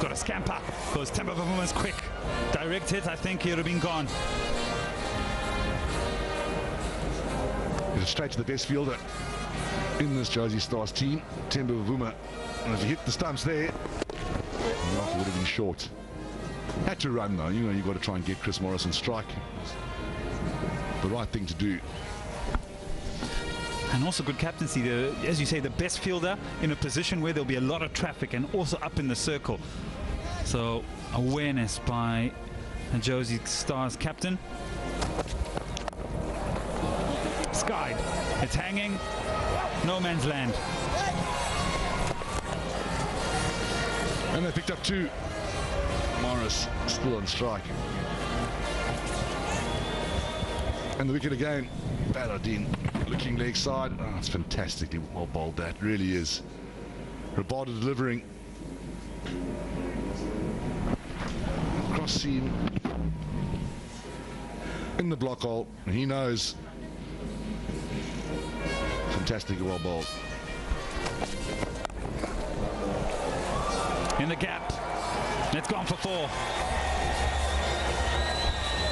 Got a scamper. Goes Temba Bavuma's quick. Direct hit, I think he would have been gone. Straight to the best fielder in this Josie Stars team, Temba Bavuma. And if he hit the stumps there, it would have been short. Had to run though. You know, you've got to try and get Chris Morris on strike. The right thing to do. And also good captaincy. As you say, the best fielder in a position where there'll be a lot of traffic and also up in the circle. So awareness by the Josie Stars captain. Skied. It's hanging. No man's land. And they picked up two. Morris still on strike. And the wicket again. Baradin looking leg side. Oh, it's fantastically well bowled, that really is. Rabada delivering. Cross seam in the block hole. And he knows. Fantastically well bowled. In the gap. It's gone for four.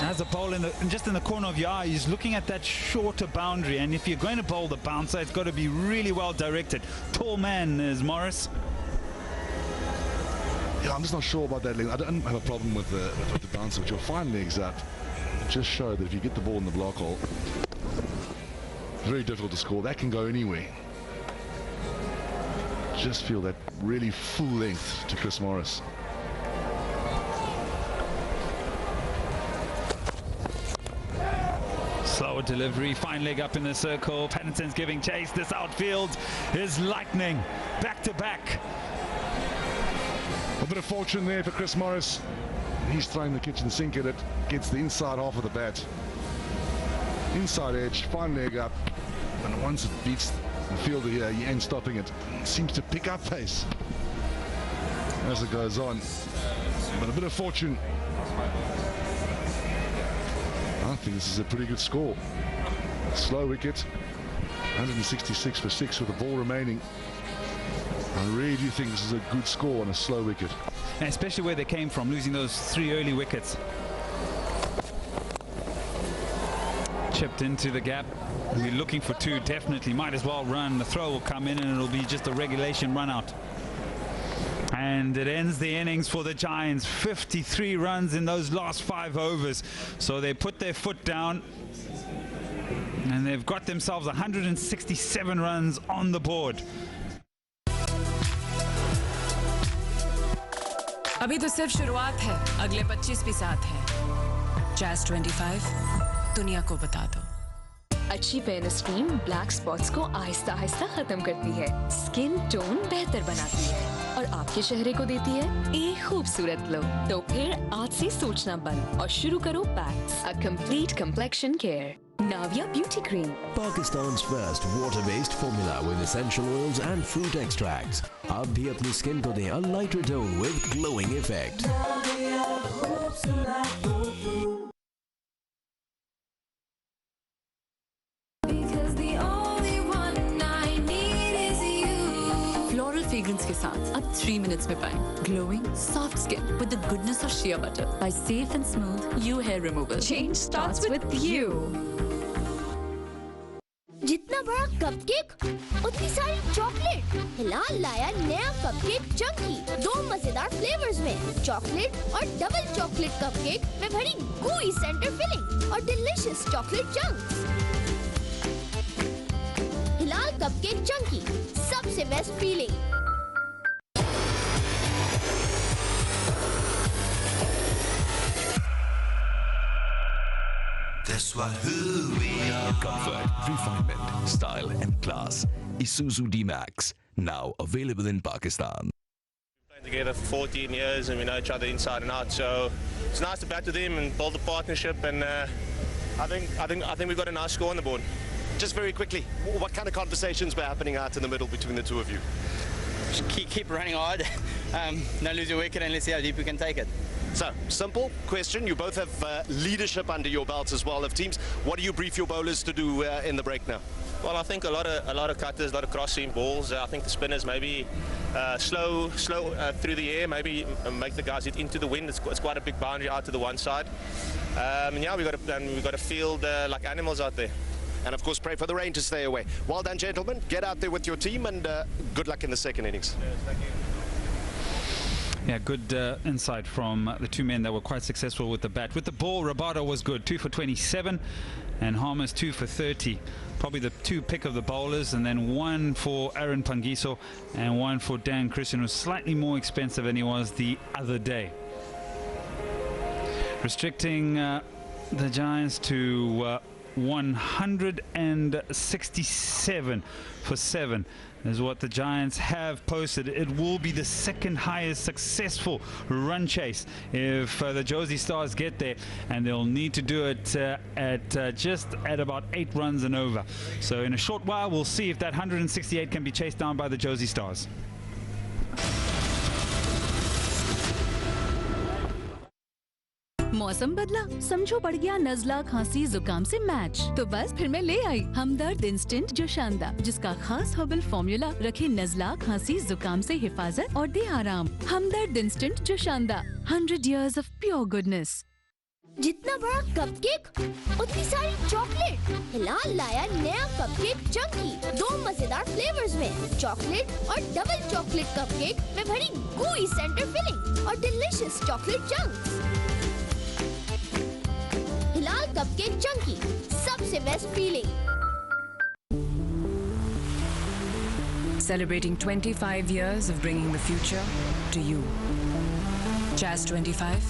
Has a bowl just in the corner of your eye. He's looking at that shorter boundary, and if you're going to bowl the bouncer, it's got to be really well directed. Tall man is Morris. Yeah, I'm just not sure about that leg. I don't have a problem with the bouncer, but your fine legs up just show that if you get the ball in the block hole, very difficult to score. That can go anywhere. Just feel that really full length to Chris Morris. Slower delivery, fine leg up in the circle. Pattinson's giving chase. This outfield is lightning. Back to back. A bit of fortune there for Chris Morris. He's throwing the kitchen sink at it. Gets the inside half of the bat. Inside edge, fine leg up. And once it beats the fielder here, he ain't stopping it. Seems to pick up pace as it goes on. But a bit of fortune. I think this is a pretty good score. Slow wicket. 166 for 6 with the ball remaining. I really do think this is a good score on a slow wicket. And especially where they came from, losing those 3 early wickets. Chipped into the gap. We're looking for 2, definitely. Might as well run. The throw will come in and it'll be just a regulation run out. And it ends the innings for the Giants. 53 runs in those last 5 overs. So they put their foot down. And they've got themselves 167 runs on the board. अभी तो सिर्फ शुरुआत है, अगले 25 भी साथ हैं। Jazz 25 दुनिया को बता दो। अच्छी फेयरनेस क्रीम ब्लैक स्पॉट्स को आहिस्ता आहिस्ता खत्म करती है, स्किन टोन बेहतर बनाती है और आपके चेहरे को देती है एक खूबसूरत ग्लो। तो फिर आज से सोचना बंद और शुरू करो PACS, a complete complexion care. Navia Beauty Cream. Pakistan's first water-based formula with essential oils and fruit extracts. आप भी अपनी skin को दें a lighter tone with glowing effect. Fragrance के साथ अब 3 minutes में पाएं glowing soft skin with the goodness of shea butter by safe and smooth you hair removal. Change starts with you. जितना बड़ा कपकेक उतनी सारी चॉकलेट। हिलाल लाया नया कपकेक चंकी 2 मजेदार फ्लेवर्स में, चॉकलेट और डबल चॉकलेट कपकेक में भरी gooey सेंटर फिलिंग और डिलीशियस चॉकलेट चंक्स। हिलाल कपकेक चंकी सबसे best feeling. That's what who we are. Comfort, refinement, style and class. Isuzu D-Max. Now available in Pakistan. We've been together for 14 years and we know each other inside and out. So it's nice to bat with him and build a partnership. And I think we've got a nice score on the board. Just very quickly, what kind of conversations were happening out in the middle between the two of you? Just keep running hard. Don't lose your wicket and let's see how deep we can take it. So, simple question. You both have leadership under your belts as well of teams. What do you brief your bowlers to do in the break now? Well, I think a lot of cutters, a lot of cross-seam balls. I think the spinners maybe slow through the air, maybe make the guys hit into the wind. It's quite a big boundary out to the one side. And yeah, we've got to field like animals out there. And of course, pray for the rain to stay away. Well done, gentlemen. Get out there with your team, and good luck in the second innings. Yes, thank you. Yeah, good insight from the two men that were quite successful with the bat. With the ball, Rabada was good, 2 for 27, and Harmer's 2 for 30. Probably the two pick of the bowlers, and then 1 for Aaron Pangiso and 1 for Dan Christian, who's slightly more expensive than he was the other day. Restricting the Giants to 167 for 7 is what the Giants have posted. It will be the second highest successful run chase if the Josie Stars get there, and they'll need to do it just at about 8 runs and over. So in a short while we'll see if that 168 can be chased down by the Josie Stars. मौसम बदला, समझो पड़ गया नजला खांसी जुकाम से match, तो बस फिर मैं ले आई हमदर्द इंस्टेंट जो शानदा, जिसका खास हर्बल फॉर्मूला रखे नजला खांसी जुकाम से हिफाजत और दे आराम। हमदर्द इंस्टेंट जो शानदा, 100 years of pure goodness। जितना बड़ा कपकेक उतनी सारी चॉकलेट। हिलाल लाया नया कपकेक चंकी, 2 मजेदार फ्लेवर्स में, चॉकलेट और डबल चॉकलेट कपकेक में भरी gooey सेंटर फिलिंग और डिलीशियस चॉकलेट चंक्स। हिलाल कपकेक चंकी, सबसे best feeling. Celebrating 25 years of bringing the future to you. Jazz 25,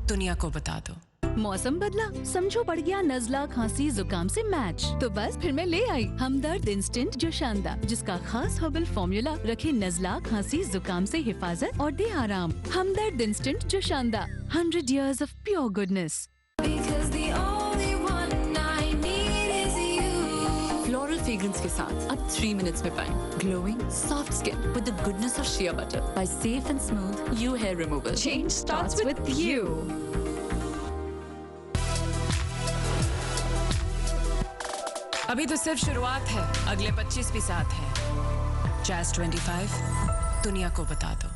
दुनिया को बता दो। मौसम बदला, समझो पड़ गया नजला खांसी जुकाम से मैच, तो बस फिर मैं ले आई हमदर्द इंस्टेंट जो शानदा, जिसका खास हर्बल फॉर्मूला रखे नजला खांसी जुकाम से हिफाजत और दे आराम। हमदर्द इंस्टेंट जो शानदा, 100 years of pure goodness। Floral fragrance के साथ अब 3 minutes में पाएं glowing soft skin with the goodness of shea butter by safe and smooth you hair removal. Change starts with you. अभी तो सिर्फ शुरुआत है, अगले 25 भी साथ हैं। Jazz 25, दुनिया को बता दो।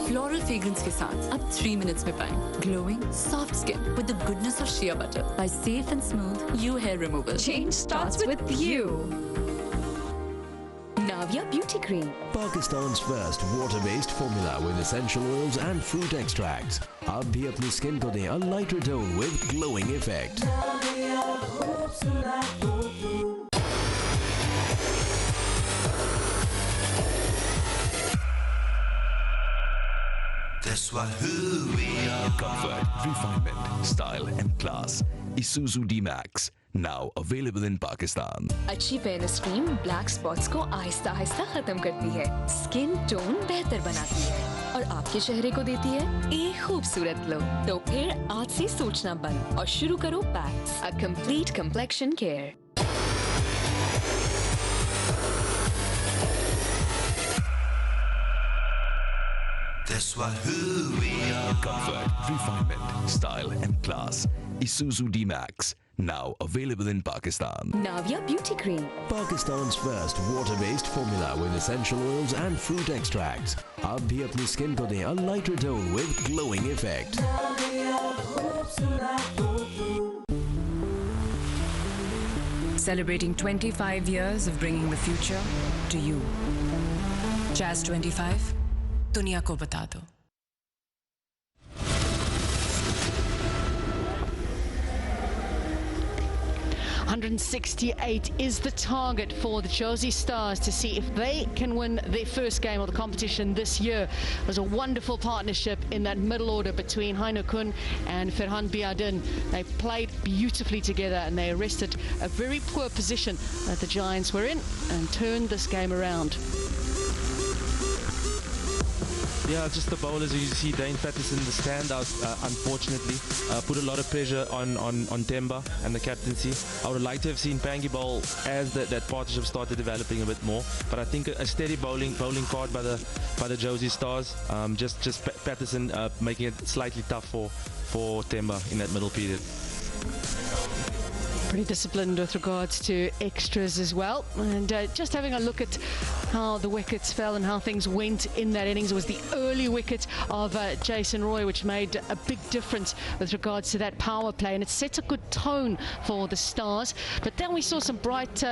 फ्लोरल फ्रेग्रेंस के साथ अब 3 minutes में पाएं glowing soft skin with the goodness of shea butter by safe and smooth you hair removal. Change starts with you. Navya Beauty Cream. Pakistan's first water-based formula with essential oils and fruit extracts. आप भी अपनी skin को दें a lighter tone with glowing effect. That's who we are. Comfort, refinement, style and class. Isuzu D-Max. Now available in Pakistan. अच्छी fairness cream black spots को आहिस्ता आहिस्ता खत्म करती है, स्किन टोन बेहतर बनाती है और आपके चेहरे को देती है एक खूबसूरत ग्लो। तो फिर आज से सोचना बंद और शुरू करो PACS, a complete complexion care. That's who we are. Comfort, refinement, style and class. Isuzu D-Max. Now available in Pakistan. Navya Beauty Cream. Pakistan's first water-based formula with essential oils and fruit extracts. आप भी अपनी skin को दें a lighter tone with glowing effect. Celebrating 25 years of bringing the future to you. Jazz 25, दुनिया को बता दो। 168 is the target for the Josie Stars to see if they can win their first game of the competition this year. There's a wonderul partnership in that middle order between Haino Kun and Ferhan Biadin. They played beautifully together and they arrested a very poor position that the Giants were in and turned this game around. Yeah, just the bowlers. You see Dane Patterson, the standout, unfortunately, put a lot of pressure on Temba and the captaincy. I would like to have seen Pangi bowl as that partnership started developing a bit more. But I think a steady bowling card by the Josie Stars. Just Patterson making it slightly tough for Temba in that middle period. Pretty disciplined with regards to extras as well. And just having a look at how the wickets fell and how things went in that innings. It was the early wicket of Jason Roy, which made a big difference with regards to that power play, and it set a good tone for the Stars. But then we saw some bright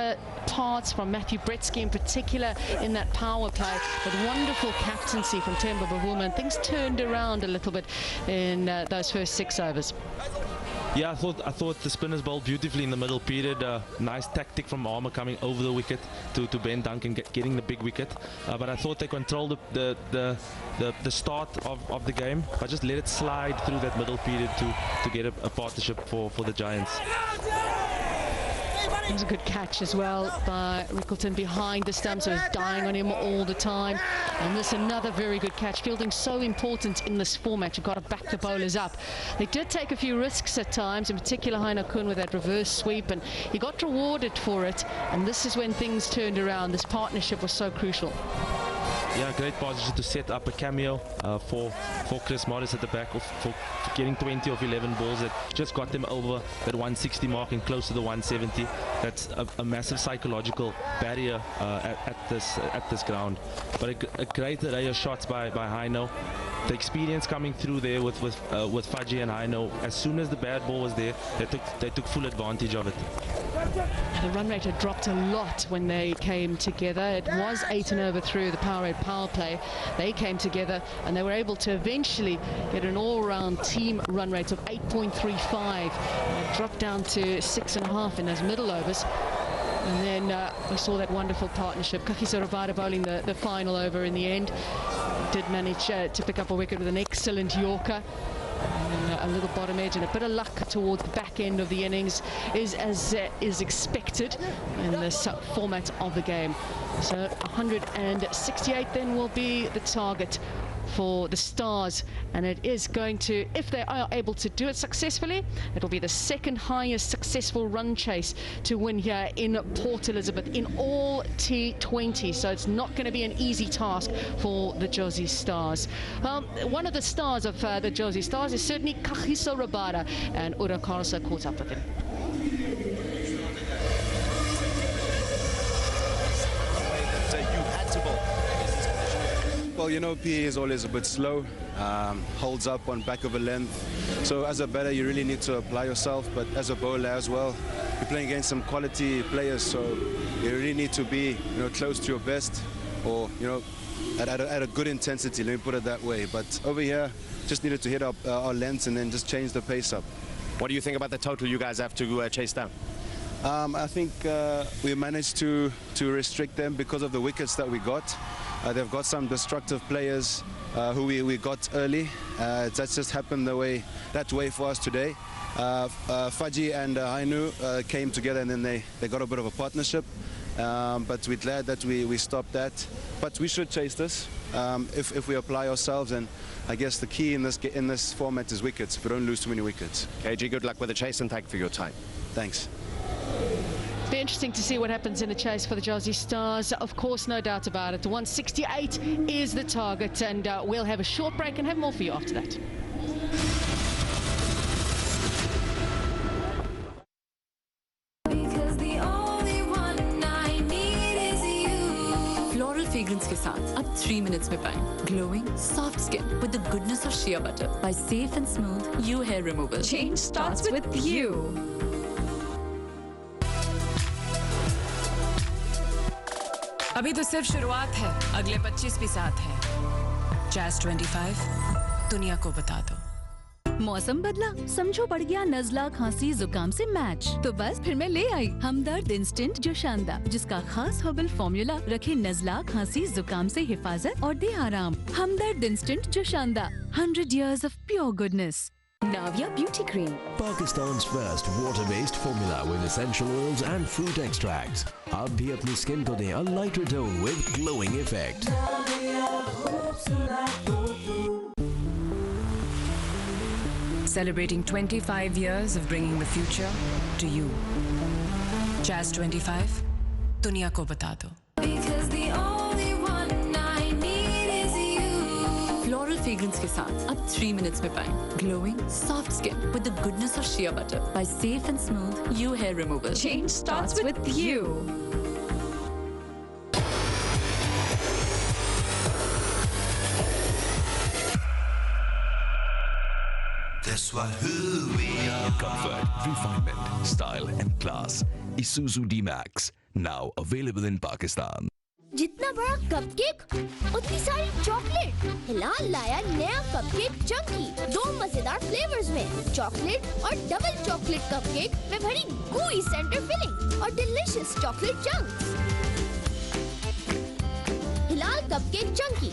parts from Matthew Bretsky in particular in that power play, with wonderful captaincy from Temba Bavuma, and things turned around a little bit in those first 6 overs. Yeah, I thought the spinners bowled beautifully in the middle period. Nice tactic from Armour coming over the wicket to Ben Duncan getting the big wicket. But I thought they controlled the start of the game. I just let it slide through that middle period to get a partnership for the Giants. It was a good catch as well by Rickleton behind the stumps. So he was dying on him all the time. And this another very good catch. Fielding so important in this format. You've got to back the bowlers up. They did take a few risks at times, in particular Heino Kuhn with that reverse sweep, and he got rewarded for it. And this is when things turned around. This partnership was so crucial. Yeah, great partnership to set up a cameo for Chris Morris at the back for getting 20 of 11 balls that just got them over that 160 mark and close to the 170. That's a massive psychological barrier at this ground. But a great array of shots by Heino. The experience coming through there with Fudgy and Heino. As soon as the bad ball was there, they took full advantage of it. The run rate had dropped a lot when they came together. It was 8 and over through the power play. They came together and they were able to eventually get an all-round team run rate of 8.35. It dropped down to 6.5 in those middle overs. And then we saw that wonderful partnership. Kagiso Rabada bowling the final over in the end. Did manage to pick up a wicket with an excellent Yorker. A little bottom edge and a bit of luck towards the back end of the innings is as is expected in this format of the game. So 168 then will be the target for the Stars, and it is going to, if they are able to do it successfully, it will be the second highest successful run chase to win here in Port Elizabeth in all T20, so it's not going to be an easy task for the Josie Stars. One of the stars of the Josie Stars is certainly Kagiso Rabada, and Ura Carlson caught up with him. Well, you know, PE is always a bit slow, holds up on back of a length. So as a batter, you really need to apply yourself. But as a bowler as well, you're playing against some quality players. So you really need to be, close to your best, or, at a good intensity. Let me put it that way. But over here, just needed to hit up our lengths and then just change the pace up. What do you think about the total you guys have to chase down? I think we managed to restrict them because of the wickets that we got. They've got some destructive players who we got early. That's just happened that way for us today. Fudgy and Hainu came together, and then they got a bit of a partnership. But we're glad that we stopped that. But we should chase this if we apply ourselves. And I guess the key in this format is wickets. If we don't lose too many wickets. KG, good luck with the chase and thank you for your time. Thanks. Be interesting to see what happens in the chase for the Josie Stars. Of course, no doubt about it. 168 is the target, and we'll have a short break and have more for you after that. Floral fragrance के साथ अब 3 minutes में पाएं glowing soft skin with the goodness of shea butter by safe and smooth you hair removal. Change starts with you. अभी तो सिर्फ शुरुआत है, अगले 25 भी साथ हैं। Jazz 25 दुनिया को बता दो। मौसम बदला, समझो बढ़ गया नजला खांसी जुकाम से मैच, तो बस फिर मैं ले आई हमदर्द इंस्टेंट जोशांदा, जिसका खास हर्बल फॉर्मूला रखे नजला खांसी जुकाम से हिफाजत और दे आराम। Hamdard instant जोशांदा, 100 years of pure goodness. Navia Beauty Cream, Pakistan's first water-based formula with essential oils and fruit extracts. आप भी अपनी स्किन को दें a lighter tone with glowing effect. Celebrating 25 years of bringing the future to you. Jazz 25, दुनिया को बता दो. Because the only one I need is you. Floral fragrance के साथ अब 3 minutes में पाएं glowing soft skin with the goodness of shea butter by safe and smooth you hair removal. Change starts with you. That's what who we are. Comfort, refinement, style and class. Isuzu D-Max, now available in Pakistan. जितना बड़ा cupcake उतनी सारी chocolate. हिलाल लाया नया cupcake Chunky 2 मजेदार flavours में, chocolate और double chocolate cupcake में भरी gooey सेंटर फिलिंग और डिलीशियस चॉकलेट चंक्स। हिलाल कपकेक चंकी,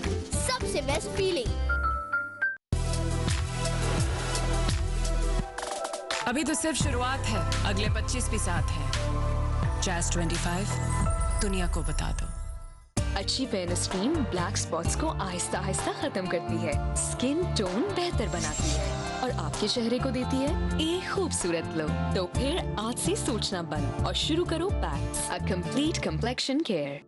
सबसे बेस्ट फीलिंग। अभी तो सिर्फ शुरुआत है, अगले 25 भी साथ हैं. Jazz 25, दुनिया को बता दो. अच्छी फेयरनेस क्रीम ब्लैक स्पॉट्स को आहिस्ता आहिस्ता खत्म करती है, स्किन टोन बेहतर बनाती है और आपके चेहरे को देती है एक खूबसूरत लुक. तो फिर आज से सोचना बंद और शुरू करो PACS, a complete complexion care.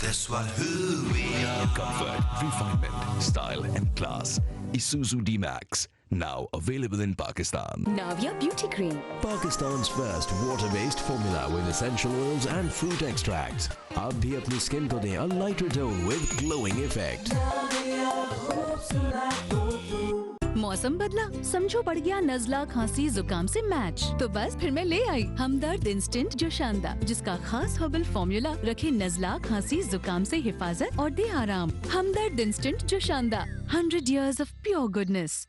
That's what who we are. Comfort, refinement, style and class. Isuzu D-Max, now available in Pakistan. Navia Beauty Cream. Pakistan's first water-based formula with essential oils and fruit extracts. आप भी अपनी skin को दें a lighter tone with glowing effect. मौसम बदला, समझो बढ़ गया नजला खांसी जुकाम से मैच, तो बस फिर मैं ले आई हमदर्द इंस्टेंट जो शानदा, जिसका खास हर्बल फॉर्मूला रखे नजला खांसी जुकाम से हिफाजत और दे आराम. हमदर्द इंस्टेंट जो शानदा, 100 years of pure goodness.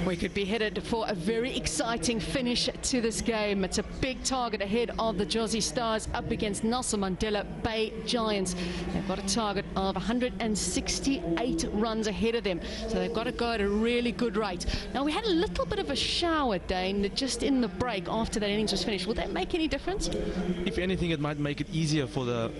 We could be headed for a very exciting finish to this game. It's a big target ahead of the Jozi Stars up against Nelson Mandela Bay Giants. They've got a target of 168 runs ahead of them, so they've got to go at a really good rate. Now, we had a little bit of a shower, Dane, just in the break after that innings was finished. Will that make any difference? If anything, it might make it easier for the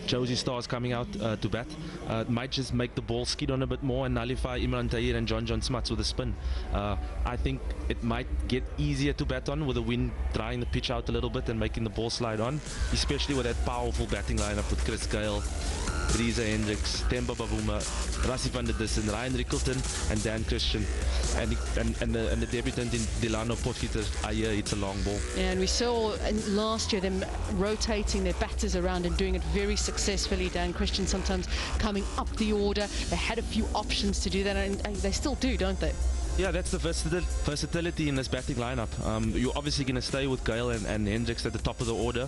Jozi Stars coming out to bat. It might just make the ball skid on a bit more and nullify Imran Tahir and John Smuts with a spin. I think it might get easier to bat on with the wind drying the pitch out a little bit and making the ball slide on, especially with that powerful batting lineup with Chris Gayle, Teresa Hendricks, Temba Bavuma, Rassi van der Dussen, Ryan Rickelton and Dan Christian, and the debutant in Delano Potgieter. It's a long ball. Yeah, and we saw last year them rotating their batters around and doing it very successfully. Dan Christian sometimes coming up the order. They had a few options to do that, and they still do, don't they? Yeah, that's the versatility in this batting lineup. You're obviously going to stay with Gayle and Hendricks at the top of the order,